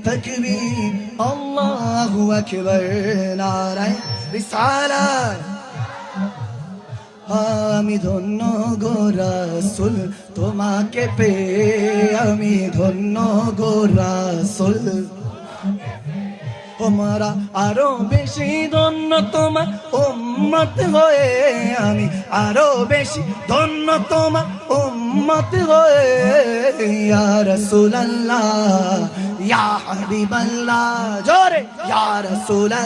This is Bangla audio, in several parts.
তাকবীর আল্লাহু আকবার নারায়ে রিসালাত আমি ধন্য গো রাসূল তোমাকে পেয়ে আমি ধন্য গো রাসূল তোমরা আরো বেশি ধন্য তোমার উম্মত হয়ে আমি আরো বেশি ধন্য তোমার উম্মত হয়ে ইয়া রাসূলুল্লাহ ইয়া হাবিবাল্লাহ জোরে ইয়া রাসূলুল্লাহ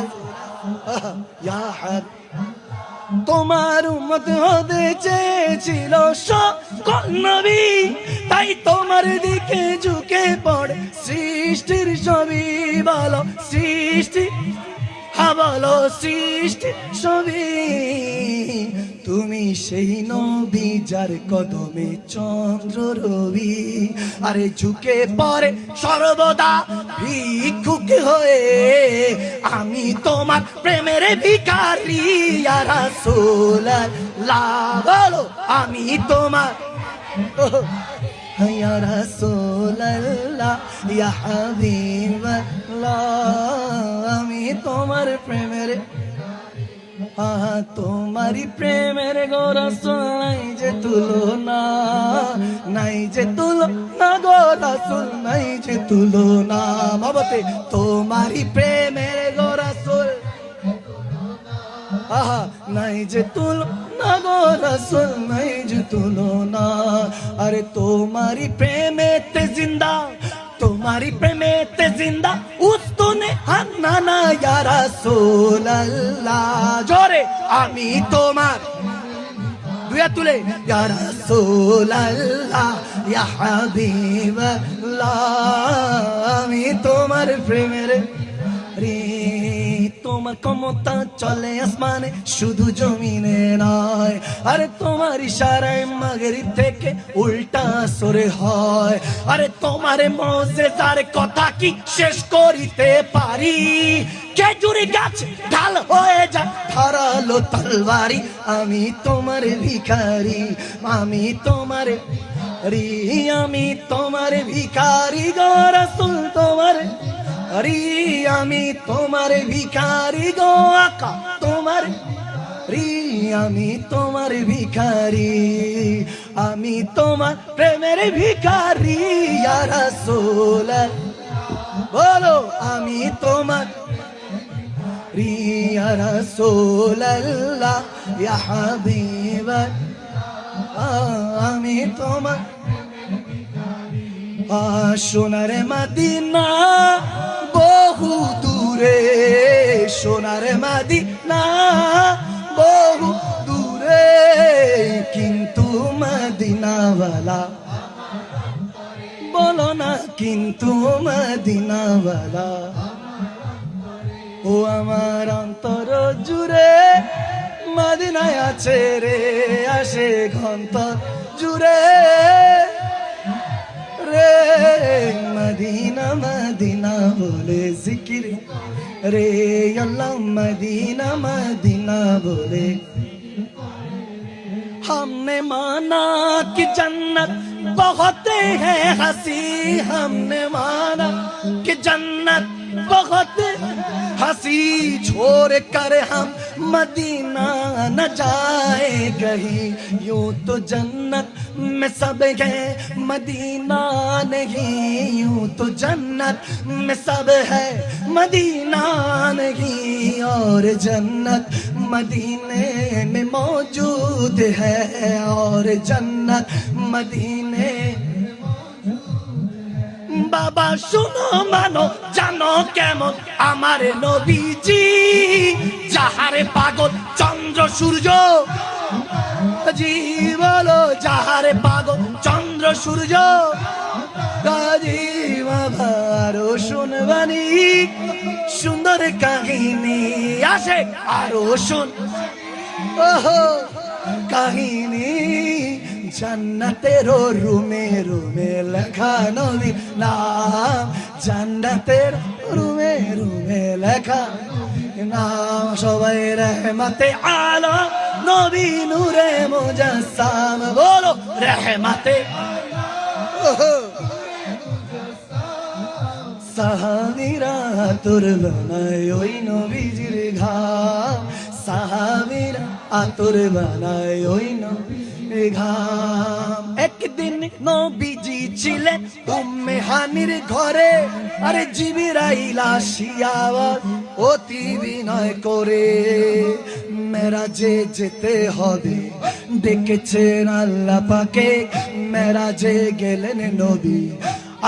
ইয়া হাবিব তোমার উম্মত হতে চেয়েছিল সকল নবী তাই তোমার দিকে ঝুঁকে পড়ে সৃষ্টির সবই বলো সৃষ্টি বলো সৃষ্টি সবই তুমি সেই নবী যার কদমে চন্দ্র রবি আরে ঝুঁকে পড়ে সর্বদা ভিক্ষুক হয়ে আমি তোমার প্রেমের ভিখারি ইয়া রাসূলুল্লাহ বলো আমি তোমার ইয়া রাসূলুল্লাহ ইয়া হাবিবাল্লাহ আমি তোমার প্রেমের তোমারি প্রেমের গো রাসূল নাই যে তুলনা নাই যে তুলনা গো রাসূল নাই যে তুলনা বাবাতে তোমারি প্রেমের গো রাসূল নাই যে তুলনা গো রাসূল নাই যে তুলনা আরে তোমারি প্রেমেতে জিন্দা तुम्हारी प्रेमे ते जिंदा उस्तुने हान्ना या रासूलुल्लाह जोरे आमी तोमार दुया तुले या रासूलुल्लाह या हाबिबाल्लाह आमी तोमार प्रेमे रे তোমার ক্ষমতা চলে আসমানে শুধু জমিনে নয় আরে তোমার ইশারায় মাগরিব থেকে উল্টা সরে হয় আরে তোমার মুজিজার কথা কি শেষ করিতে পারি খেজুরি গাছ ঢাল হয়ে যায় ধারালো তলবারি আমি তোমার ভিখারি আমি তোমার আমি তোমার ভিখারি গো রাসূল তোমার রি আমি তোমার ভিখারি গো আকা তোমার রি আমি তোমার ভিখারি আমি তোমার প্রেমের ভিখারি ইয়া রাসূল বলো আমি তোমার রি ইয়া রাসূলুল্লাহ ইয়া হাবিবাল্লাহ আমি তোমার সোনার মদিনা বহু দূরে সোনার মদিনা বহু দূরে কিন্তু মদিনাওয়ালা বলো না কিন্তু মদিনাওয়ালা ও আমার অন্তর জুড়ে মদিনায় আছে রে আসে ঘন্তর জুড়ে রে মদিনা মদিনা বলে জিকির রে আল্লাহ মদিনা মদিনা बोले हमने माना कि जन्नत बहुत है हंसी हमने माना कि जन्नत बहुत हंसी छोड़ कर हम मदीना न जाए कहीं यूं तो जन्नत में सब है मदीना नहीं यूं तो जन्नत में सब है मदीना नहीं और जन्नत मदीने में मौजूद है और जन्नत मदीने बाबा सुनो मानो जानो केमन आमारे नबीजी जाहारे पागल चंद्र सूर्य जी बोलो जाहारे पागल चंद्र सूर्य गाजी बाबारो शुनबानी सुंदर काहिनी आशे आरो शुन ओहो काहिनी जन्नतेरो रूमे रूमे लेखा नबी नाम जन्नतेर रूमे रूमे लेखा नाम सबाई रहमते आलम नबी नूरे मुजस्सम बोलो रहमते সাহাবীরা আতর বানায় ওই নবীজির ঘাম, সাহাবীরা আতর বানায় ওই নবীজির ঘাম। একদিন নবীজি ছিলেন উম্মে হানির ঘরে, আরে জিবরাইল আসিয়া অতি বিনয় করে মেরাজে যেতে হবে, ডেকেছেন আল্লাহ পাকে, মেরাজে গেলেন নবী,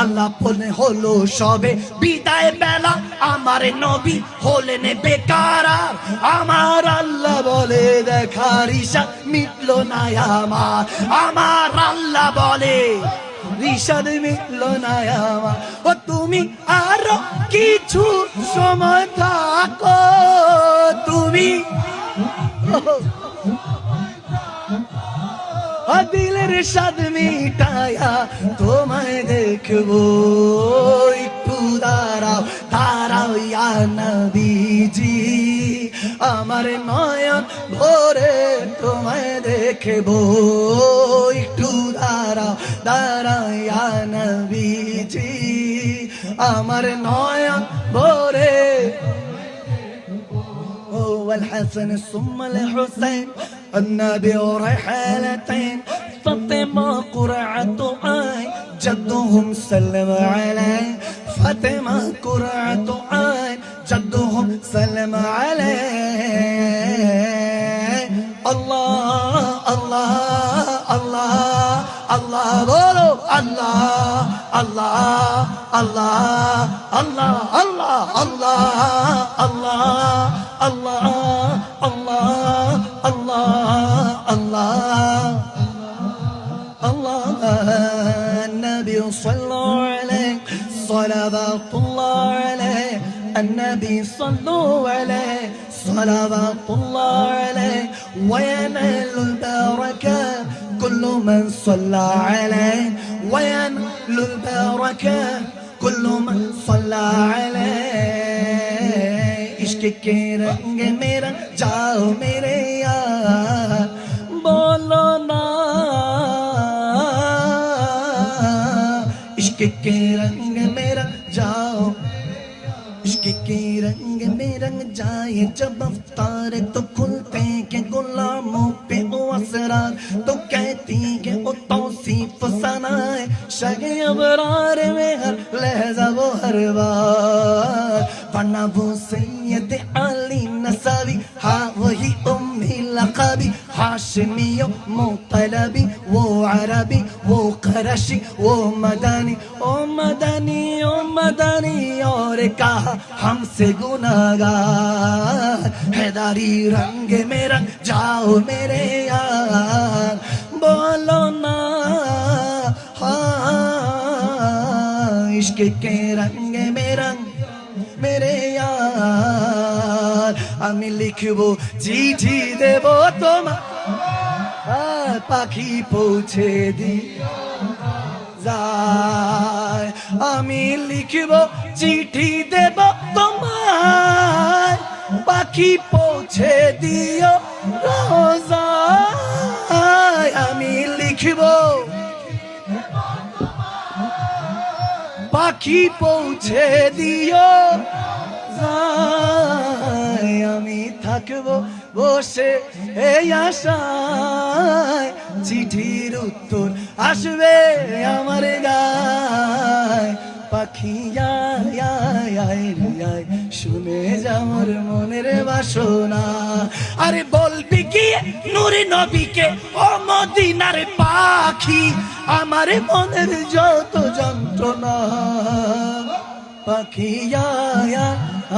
আল্লাহ বলে হলো সবে বিদায় বেলা, আমার নবী হলেন বেকার, আমার আল্লাহ বলে দেখার ইশা মিটলো না আমার, আমার আল্লাহ বলে ঋষাদ মিটলো না আমার। ও তুমি আরো কিছু সময় থাকো, তুমি দিলের স্বাদ মিটায়া তোমায় দেখবো, একটু দাঁড়াও দাঁড়াও ইয়া নবীজি, আমার নয়ন ভরে তোমায় দেখবো, একটু দাঁড়াও দাঁড়াও ইয়া নবীজি, আমার নয়ন ভরে। والحسن ثم الحسين النبي رحالتين، فاطمة قرعة عين جدهم سلم عليه، فاطمة قرعة عين جدهم سلم عليه. الله الله الله الله بولو الله الله الله الله الله الله الله الله الله الله الله النبي صلوا عليه صلوات الله عليه، النبي صلوا عليه صلوات الله عليه، وينال البركة كل من صلى عليه، وينال البركة كل من صلى عليه. इश्क के रंग में रंग जाओ मेरे यार, बोलो ना इश्क के रंग में रंग जाओ, इश्क के रंग में रंग जाए जब अफ्तार तो खुलते के गुलामों पे ओ असरार, तो कहती के ओ तौसीफ सनाए शगे अबरार में हर लहजा वो हर बार, वरना वो सैयद अली नसावी, हाँ वही उम्मी लक़बी, हाशमी मुतलबी, वो अरबी वो क़रशी वो मदनी, ओ मदनी ओ मदनी, और कहा हमसे गुनाहगार, हैदारी रंग में रंग जाओ मेरे यार, बोलो ना हाँ इश्क के रंग में रंग मेरे यार। আমি লিখবো চিঠি দেব তোমার, পাখি পৌঁছে দি যায়, আমি লিখবো চিঠি দেব তোমার, পাখি পৌঁছে দিও রোজায়, আমি লিখবো পাখি পৌঁছে দিও যায়, আমি থাকবো বসে এই আশায়, চিঠির উত্তর আসবে আমার গায়, পাখি আয় আয় আয় রে আয়, শুনে যাওয়ার মনের বাসনা, আরে বলবি কি নূরে নবীকে ও মদিনার পাখি, আমার মনের যত যন্ত্রণা, পাখি আয়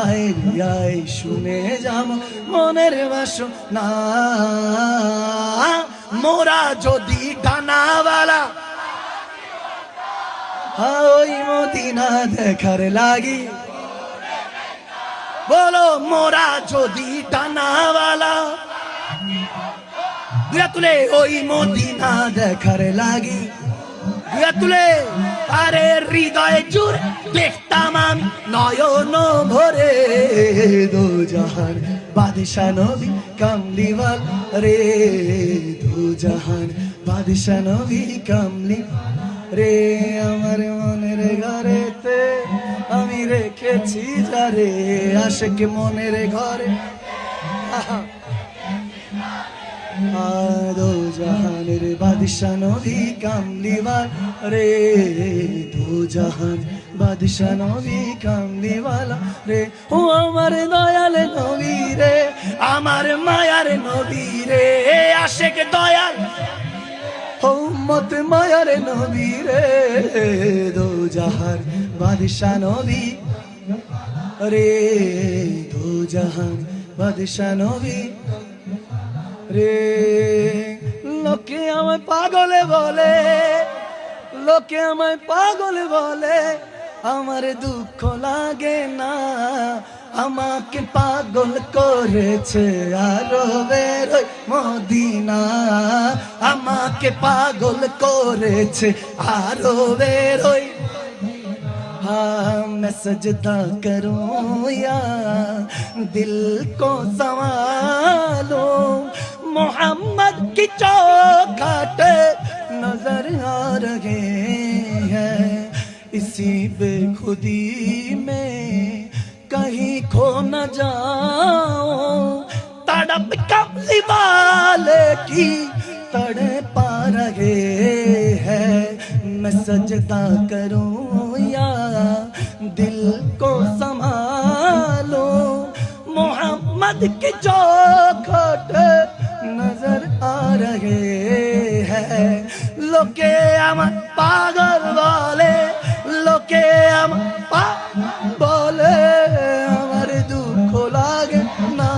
আয় রে আয়, শুনে যাব মনের বাসনা, মোরা যদি ডানাওয়ালা ওই মদিনা দেখার লাগি, বলো মোরা যদি ডানাওয়ালা তুলে ওই মদিনা দেখার লাগি, তুলে আরে হৃদয় জুড়ে দেখতাম আমি নয়ন ভরে, দো জাহান বাদশা নবী কামলিওয়াল রে, দো জাহান বাদশা নবী কামলি রে, আমার মনের ঘরেতে আমি রেখেছি যারে আশিক মনের ঘরে দো জাহানের বাদশা নবী কামলিওয়াল রে দো জাহান বাদশা নবী কামলিওয়ালা রে ও আমার দয়াল নবী রে আমার মায়ার নবী রে আশিক দয়াল উম্মত মায়ার নবী রে দো জাহান বাদশা নবী রে দো জাহান বাদশা নবী রে লোকে আমায় পাগলে বলে লোকে আমায় পাগলে বলে আমার দুঃখ লাগে না আমাকে পাগল করেছে আরবের ওই মদিনা আমাকে পাগল করেছে আরবের ওই मैं सजदा करूं या दिल को संभालो मोहम्मद की चौखट नजर आ रहे हैं इसी बेखुदी में कहीं खो न जाओ तड़प कमली वाले की तड़पा रहे हैं मैं सजदा करूं या दिल को संभालो मोहम्मद की चौखट नजर आ रहे हैं लोके আমার পাগল বলে লোকে আমার বলে আমার দুঃখ লাগে না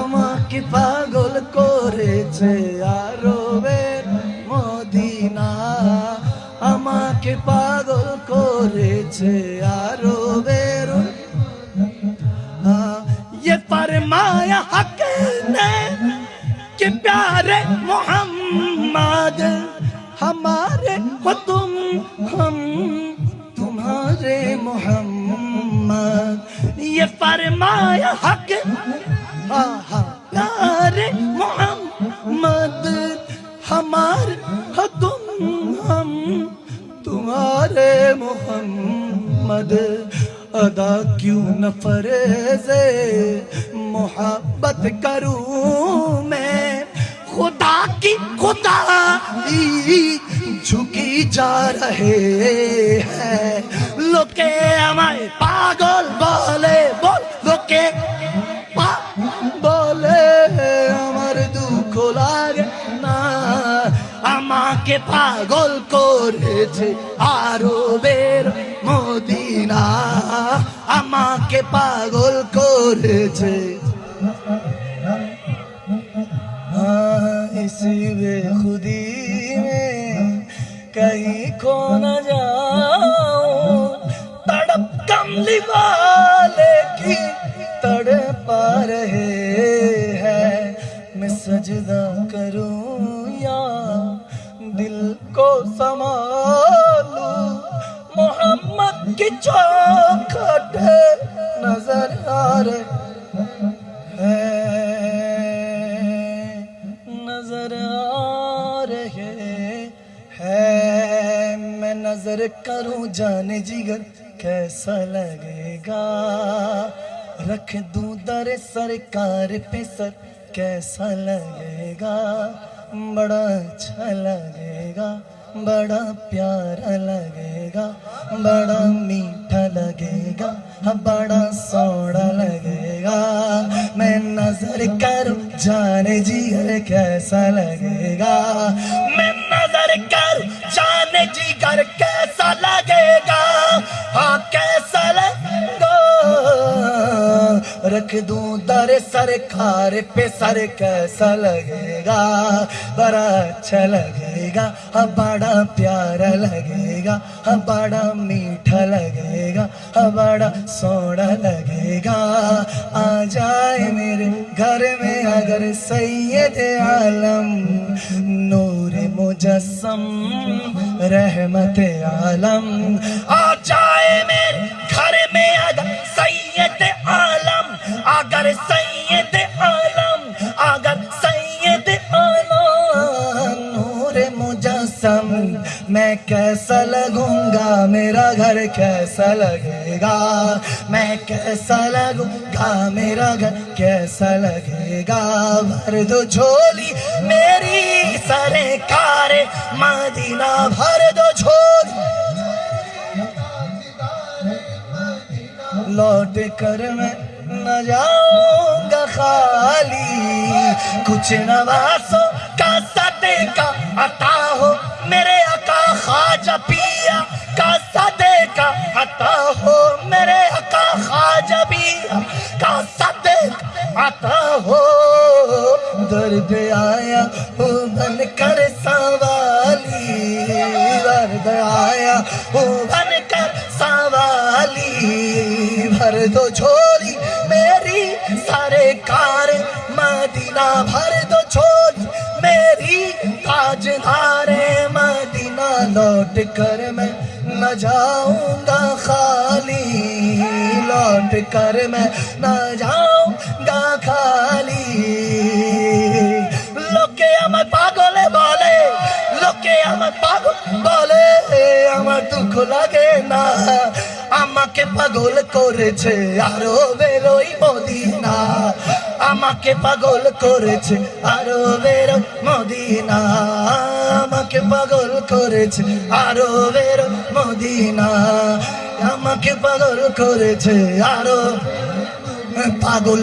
আমাকে পাগল করেছে আরবের মদিনা আমাকে পাগল করেছে আরবের ये फरमाया हक ने कि प्यारे मोहम्मद हमारे हो तुम हम तुम्हारे मोहम्मद ये फरमाया हक प्यारे मोहम्मद हमारे हो तुम हम तुम्हारे मोहम्मद अदा क्यों न फरेज़े मोहब्बत करूं मैं खुदा की खुदाई झुकी जा रहे हैं लोके हमारे पागल बोले बोल लोके बोले আমার দুঃখ লাগে না আমাকে পাগল করেছে আরবের মদিনা আমাকে পাগল করেছে इसी बेखुदी में कहीं खो न जाओ तड़प कमली वाले की तड़पा रहे हैं मैं सजदा करूं या दिल को संभालूं मोहम्मद की चौखट नजर आ रहे नजर आ रहे हैं मैं नजर करूं जाने जिगर कैसा लगेगा रख दूं दर सरकार पे सर कैसा लगेगा बड़ा अच्छा लगेगा बड़ा प्यारा लगेगा बड़ा मीठा लगेगा बड़ा सोड़ा लगेगा मैं नजर करूं जाने जिगर कैसा लगेगा मैं नजर करूं जाने जिगर कैसा लगेगा हाँ कैसा लगेगा रख दूं दर सरकार पे सर कैसा लगेगा बड़ा अच्छा लगेगा बड़ा प्यारा लगेगा बड़ा मीठा लगेगा बड़ा सोना लगेगा आ जाए मेरे घर में अगर सैयद आलम नूर मुजस्सम रहमत आलम आ जाए मेरे घर में अगर सैयद आलम अगर सैयद आलम अगर सैयद आलम नूर मुजस्सम मैं कैसा लगूंगा मेरा घर कैसा लगेगा, मैं कैसा लगूंगा, मेरा घर कैसा लगेगा। भर दो झोली मेरी सरकार मदीना, भर दो झोली लौट कर मैं न जाऊंगा खाली। कुछ नवासों का सदका अता हो मेरे आका ख्वाजा पिया का सदका अता हो मेरे आका ख्वाजा पिया का सदका अता हो। दर्द आया हो बन कर सवाली, दर्द आया हो बन कर सवाली। भर दो झोली मेरी सारे कार मदीना, भर दो झोली मेरी ताजदारे मदीना। लौट कर मैं न जाऊंगा खाली, लौट कर मैं न जाऊंगा खाली। লোকে আমার পাগলে বলে, লোকে আমার পাগল বলে, আমার দুঃখ লাগে না। আমাকে পাগল করেছে আরো বেরোই মদিনা, আমাকে পাগল করেছে আরো বেরো মদিনা, আমাকে পাগল করেছে আরো বেরো মদিনা, আমাকে পাগল করেছে আরো পাগল।